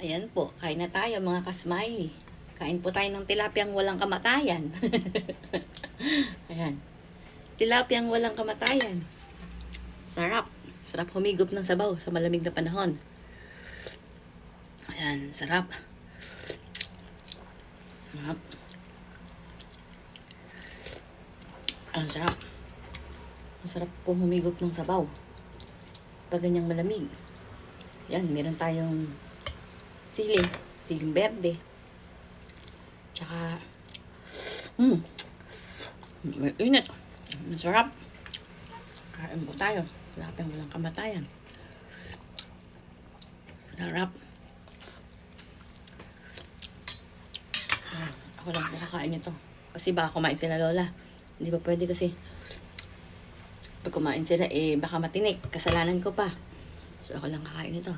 Ayan po, kain na tayo mga ka-smiley. Kain po tayo ng tilapiyang walang kamatayan. Ayan. Tilapiyang walang kamatayan. Sarap. Sarap humigop ng sabaw sa malamig na panahon. Ayan, sarap. Sarap. Ang sarap. Masarap po humigop ng sabaw pag ganyang malamig. Yan, meron tayong siling berde. Tsaka, may init. Masarap. Kain po tayo. Tilapiyang walang kamatayan. Sarap. Ako lang nakakain nito. Kasi baka kumain sila lola. Hindi ba pwede kasi pag kumain sila, baka matinik. Kasalanan ko pa. So, ako lang kakain nito.